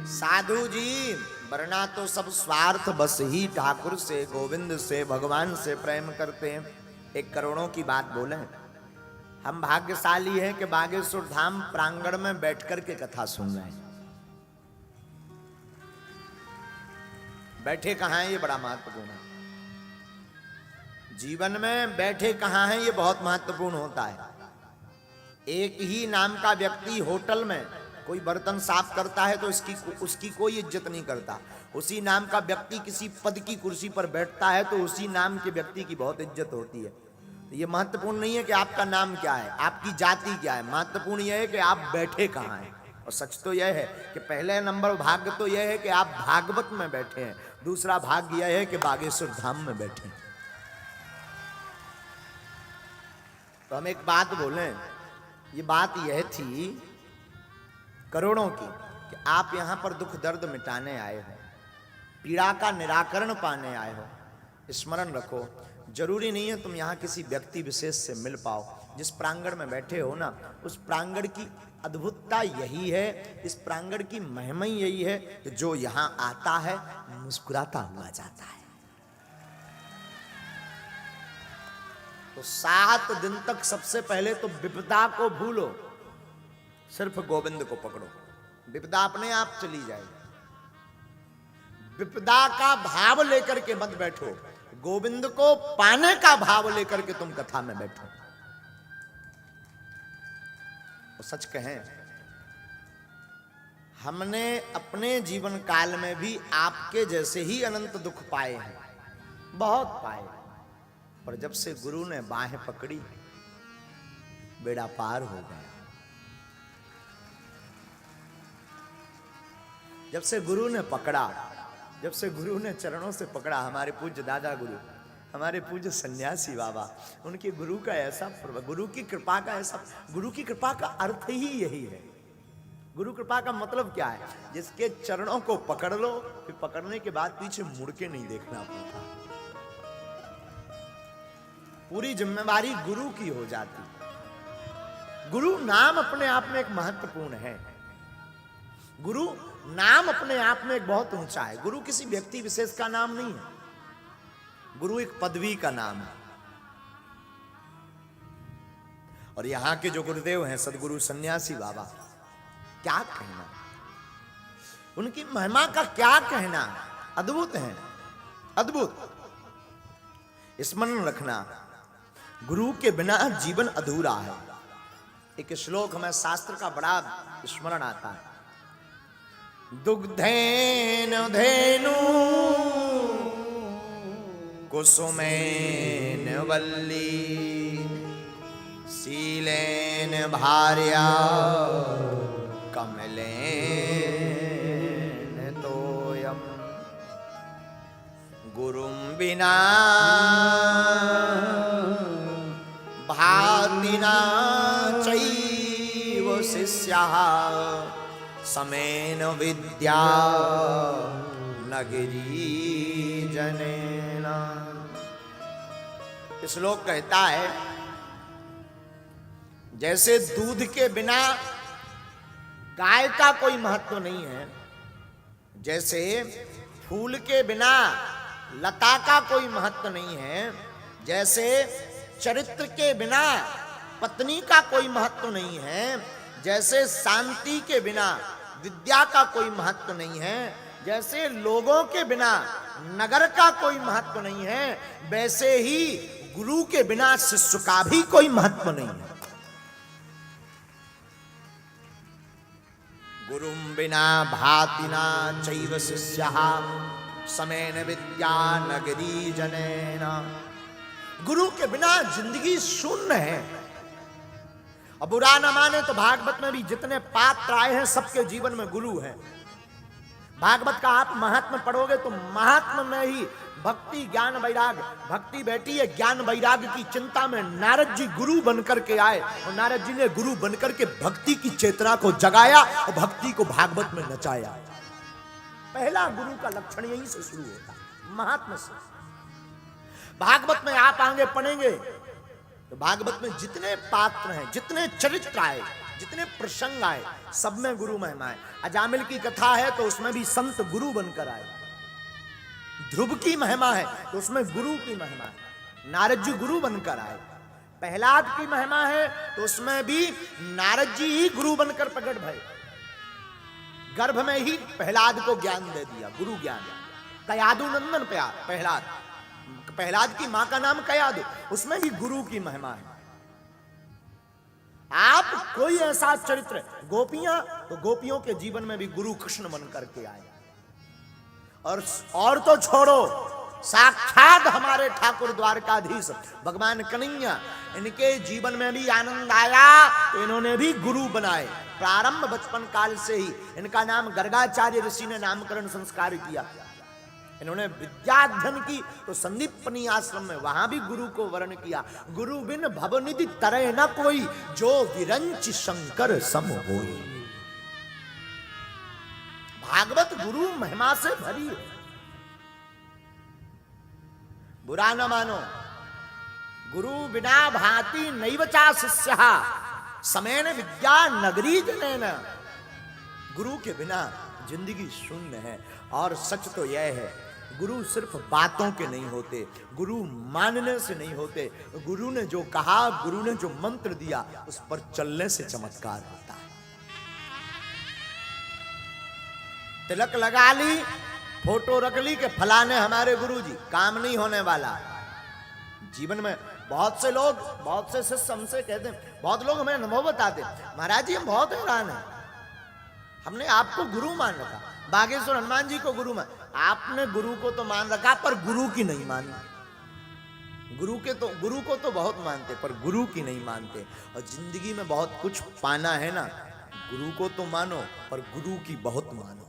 साधु जी वरना तो सब स्वार्थ बस ही ठाकुर से, गोविंद से, भगवान से प्रेम करते हैं। एक करोड़ों की बात बोले, हम भाग्यशाली हैं कि बागेश्वर धाम प्रांगण में बैठकर के कथा सुन रहे हैं। बैठे कहाँ हैं ये बड़ा महत्वपूर्ण है। जीवन में बैठे कहाँ हैं ये बहुत महत्वपूर्ण होता है। एक ही नाम का व्यक्ति होटल में कोई बर्तन साफ करता है तो उसकी कोई इज्जत नहीं करता। उसी नाम का व्यक्ति किसी पद की कुर्सी पर बैठता है तो उसी नाम के व्यक्ति की बहुत इज्जत होती है। तो ये महत्वपूर्ण नहीं है कि आपका नाम क्या है, आपकी जाति क्या है, महत्वपूर्ण यह है कि आप बैठे कहाँ हैं। और सच तो यह है कि पहले नंबर भाग्य तो यह है कि आप भागवत में बैठे हैं, दूसरा भाग्य यह है कि बागेश्वर धाम में बैठे हैं। तो हम एक बात बोलें, ये बात यह थी करोड़ों की कि आप यहां पर दुख दर्द मिटाने आए हो, पीड़ा का निराकरण पाने आए हो। स्मरण रखो, जरूरी नहीं है तुम यहां किसी व्यक्ति विशेष से मिल पाओ। जिस प्रांगण में बैठे हो ना, उस प्रांगण की अद्भुतता यही है, इस प्रांगण की महिमा यही है कि जो यहां आता है मुस्कुराता हुआ जाता है। तो 7 दिन तक सबसे पहले तो विपदा को भूलो, सिर्फ गोविंद को पकड़ो। विपदा अपने आप चली जाएगी। विपदा का भाव लेकर के मत बैठो, गोविंद को पाने का भाव लेकर के तुम कथा में बैठो। और सच कहें, हमने अपने जीवन काल में भी आपके जैसे ही अनंत दुख पाए हैं, बहुत पाए। पर जब से गुरु ने बाहें पकड़ी, बेड़ा पार हो गया। जब से गुरु ने पकड़ा, जब से गुरु ने चरणों से पकड़ा, हमारे पूज्य दादा गुरु, हमारे पूज्य सन्यासी बाबा, उनके गुरु का ऐसा, गुरु की कृपा का ऐसा, गुरु की कृपा का अर्थ ही यही है। गुरु कृपा का मतलब क्या है? जिसके चरणों को पकड़ लो, फिर पकड़ने के बाद पीछे मुड़ के नहीं देखना पड़ता। पूरी जिम्मेवारी गुरु की हो जाती। गुरु नाम अपने आप में एक महत्वपूर्ण है। गुरु नाम अपने आप में एक बहुत ऊंचा है। गुरु किसी व्यक्ति विशेष का नाम नहीं है, गुरु एक पदवी का नाम है। और यहां के जो गुरुदेव हैं सदगुरु सन्यासी बाबा, क्या कहना, उनकी महिमा का क्या कहना, अद्भुत है, अद्भुत। स्मरण रखना, गुरु के बिना जीवन अधूरा है। एक श्लोक हमें शास्त्र का बड़ा स्मरण आता है, दुग्धेन धेनु कुसुमेन वल्ली शीलेन भार्या कमलेन तोयम गुरुं बिना भाति न चैव शिष्यः समेन विद्या न गिरिजनेन। श्लोक कहता है, जैसे दूध के बिना गाय का कोई महत्व नहीं है, जैसे फूल के बिना लता का कोई महत्व नहीं है, जैसे चरित्र के बिना पत्नी का कोई महत्व नहीं है, जैसे शांति के बिना विद्या का कोई महत्व नहीं है, जैसे लोगों के बिना नगर का कोई महत्व नहीं है, वैसे ही गुरु के बिना शिष्य का भी कोई महत्व नहीं है। गुरुं बिना भाति न चैव शिष्यः समेन विद्या न गिरिजनेन। गुरु के बिना जिंदगी शून्य है। अब बुरा न माने तो भागवत में भी जितने पात्र आए हैं सबके जीवन में गुरु है। भागवत का आप महात्म पढ़ोगे तो महात्म में ही भक्ति ज्ञान वैराग, भक्ति बैठी है ज्ञान वैराग की चिंता में। नारद जी गुरु बनकर के आए और नारद जी ने गुरु बनकर के भक्ति की चेतना को जगाया और भक्ति को भागवत में नचाया। पहला गुरु का लक्षण यहीं से शुरू होता है, महात्मा से। भागवत में आप आगे पढ़ेंगे तो भागवत में जितने पात्र हैं, जितने चरित्र आए, जितने प्रसंग आए सब में गुरु महिमा है। अजामिल की कथा है तो उसमें भी संत गुरु बनकर आए। ध्रुव की महिमा है तो उसमें गुरु की महिमा है, नारद जी गुरु बनकर आए। प्रहलाद की महिमा है तो उसमें भी नारद जी ही गुरु बनकर प्रकट भये। गर्भ में ही प्रहलाद को ज्ञान दे दिया, गुरु ज्ञान। कयादु नंदन प्रहलाद, प्रहलाद की मां का नाम कयादु, उसमें भी गुरु की महिमा है। आप कोई ऐसा चरित्र, गोपियां तो गोपियों के जीवन में भी गुरु कृष्ण बन करके आए। और तो छोड़ो, साक्षात हमारे ठाकुर द्वारकाधीश भगवान कन्हैया, इनके जीवन में भी आनंद आया तो इन्होंने भी गुरु बनाए। प्रारंभ बचपन काल से ही इनका नाम गर्गाचार्य ऋषि ने नामकरण संस्कार किया। इन्होंने विद्याध्ययन की तो संदीपनी आश्रम में, वहां भी गुरु को वर्ण किया। गुरु बिन भवनिधि तरह न कोई, जो विरंच शंकर सम होई। भागवत गुरु महिमा से भरी है, बुरा न मानो। गुरु बिना भांति नैव चा शिष्यः, समेन विद्या नगरी जनेन। गुरु के बिना जिंदगी शून्य है। और सच तो यह है, गुरु सिर्फ बातों के नहीं होते, गुरु मानने से नहीं होते। गुरु ने जो कहा, गुरु ने जो मंत्र दिया, उस पर चलने से चमत्कार होता है। तिलक लगा ली, फोटो रख ली कि फलाने हमारे गुरुजी, काम नहीं होने वाला। जीवन में बहुत से लोग, बहुत से शिष्य हमसे कहते हैं, बहुत लोग हमें अनुभव बताते, महाराज जी हम बहुत हैरान हैं, हमने आपको गुरु मान रखा, बागेश्वर हनुमान जी को गुरु मान। आपने गुरु को तो मान रखा पर गुरु की नहीं मानी। गुरु को तो बहुत मानते पर गुरु की नहीं मानते। और जिंदगी में बहुत कुछ पाना है ना, गुरु को तो मानो पर गुरु की बहुत मानो।